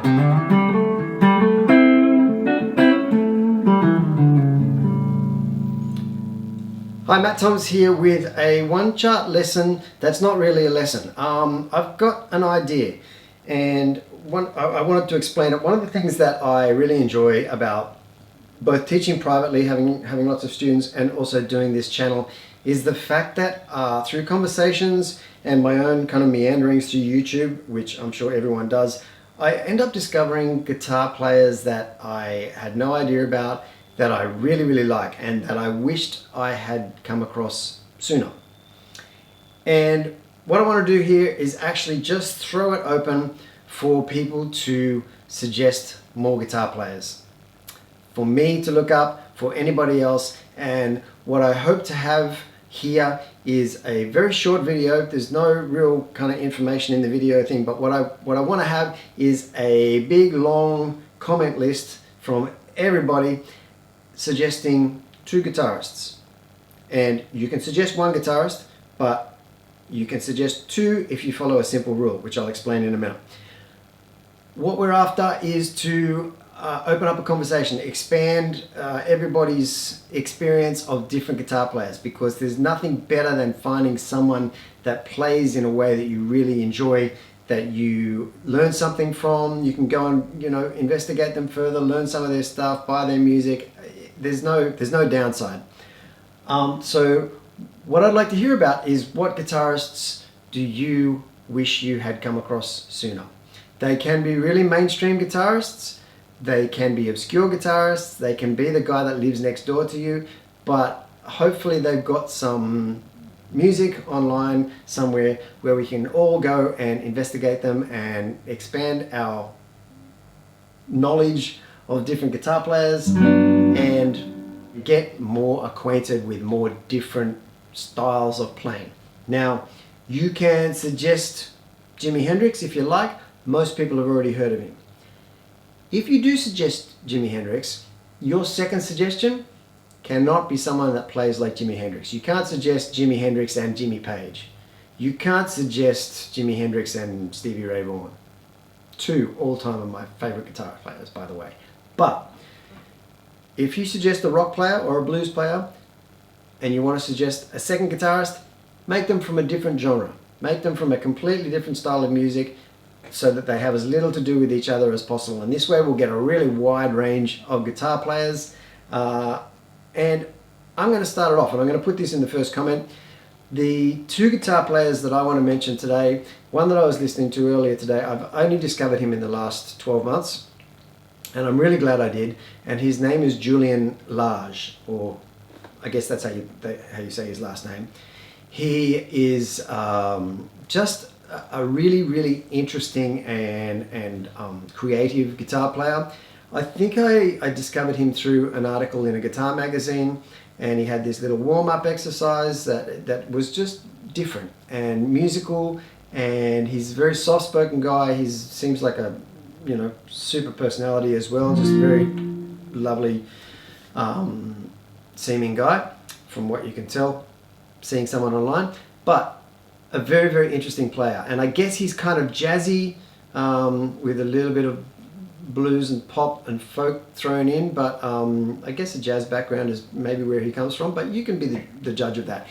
Hi, Matt Thomas here with a one chart lesson that's not really a lesson. I've got an idea and I wanted to explain it. One of the things that I really enjoy about both teaching privately, having lots of students, and also doing this channel is the fact that through conversations and my own kind of meanderings through YouTube, which I'm sure everyone does, I end up discovering guitar players that I had no idea about, that I really like, and that I wished I had come across sooner. And what I want to do here is actually just throw it open for people to suggest more guitar players, for me to look up, for anybody else. And what I hope to have here is a very short video. There's no real kind of information in the video thing, but what I want to have is a big long comment list from everybody suggesting 2 guitarists. And you can suggest 1 guitarist, but you can suggest 2 if you follow a simple rule, which I'll explain in a minute. What we're after is to open up a conversation, expand everybody's experience of different guitar players, because there's nothing better than finding someone that plays in a way that you really enjoy, that you learn something from. You can go and, you know, investigate them further, learn some of their stuff, buy their music. There's no downside. So what I'd like to hear about is, what guitarists do you wish you had come across sooner? They can be really mainstream guitarists, they can be obscure guitarists, they can be the guy that lives next door to you, but hopefully they've got some music online somewhere where we can all go and investigate them and expand our knowledge of different guitar players and get more acquainted with more different styles of playing. Now, you can suggest Jimi Hendrix if you like. Most people have already heard of him. If you do suggest Jimi Hendrix, your second suggestion cannot be someone that plays like Jimi Hendrix. You can't suggest Jimi Hendrix and Jimmy Page. You can't suggest Jimi Hendrix and Stevie Ray Vaughan. 2 all-time of my favorite guitar players, by the way. But if you suggest a rock player or a blues player, and you want to suggest a second guitarist, make them from a different genre. Make them from a completely different style of music, so that they have as little to do with each other as possible. And this way we'll get a really wide range of guitar players. And I'm going to start it off, and I'm going to put this in the first comment. The 2 guitar players that I want to mention today, one that I was listening to earlier today, I've only discovered him in the last 12 months. And I'm really glad I did. And his name is Julian Lage, or I guess that's how you say his last name. He is just a really interesting and creative guitar player. I think I discovered him through an article in a guitar magazine, and he had this little warm-up exercise that was just different and musical, and he's a very soft-spoken guy. He seems like a, you know, super personality as well, just very lovely seeming guy from what you can tell seeing someone online, but a very interesting player. And I guess he's kind of jazzy with a little bit of blues and pop and folk thrown in, but I guess a jazz background is maybe where he comes from, but you can be the judge of that.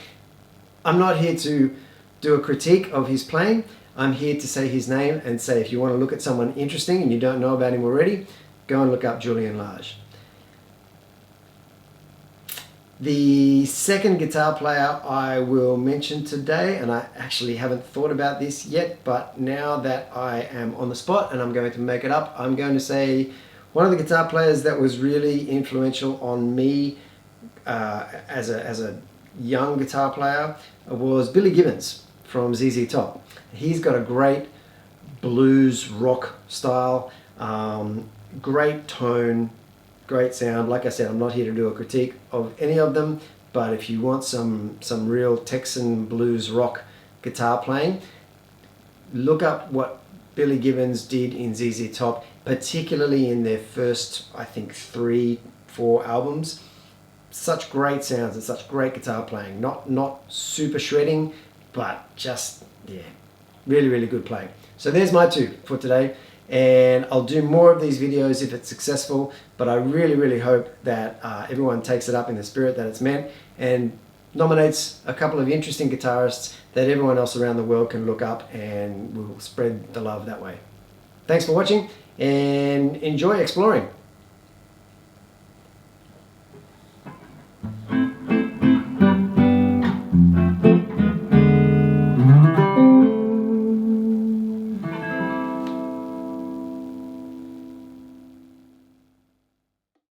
I'm not here to do a critique of his playing. I'm here to say his name and say, if you want to look at someone interesting and you don't know about him already, go and look up Julian Lage. The second guitar player I will mention today, and I actually haven't thought about this yet, but now that I am on the spot and I'm going to make it up, I'm going to say one of the guitar players that was really influential on me as a young guitar player was Billy Gibbons from ZZ Top. He's got a great blues rock style, great tone, great sound. Like I said, I'm not here to do a critique of any of them, but if you want some real Texan blues rock guitar playing, look up what Billy Gibbons did in ZZ Top, particularly in their first, I think, 3-4 albums. Such great sounds and such great guitar playing. Not super shredding, but just, yeah, really good playing. So there's my 2 for today. and I'll do more of these videos if it's successful, but I really hope that everyone takes it up in the spirit that it's meant and nominates a couple of interesting guitarists that everyone else around the world can look up, and we'll spread the love that way. Thanks for watching and enjoy exploring.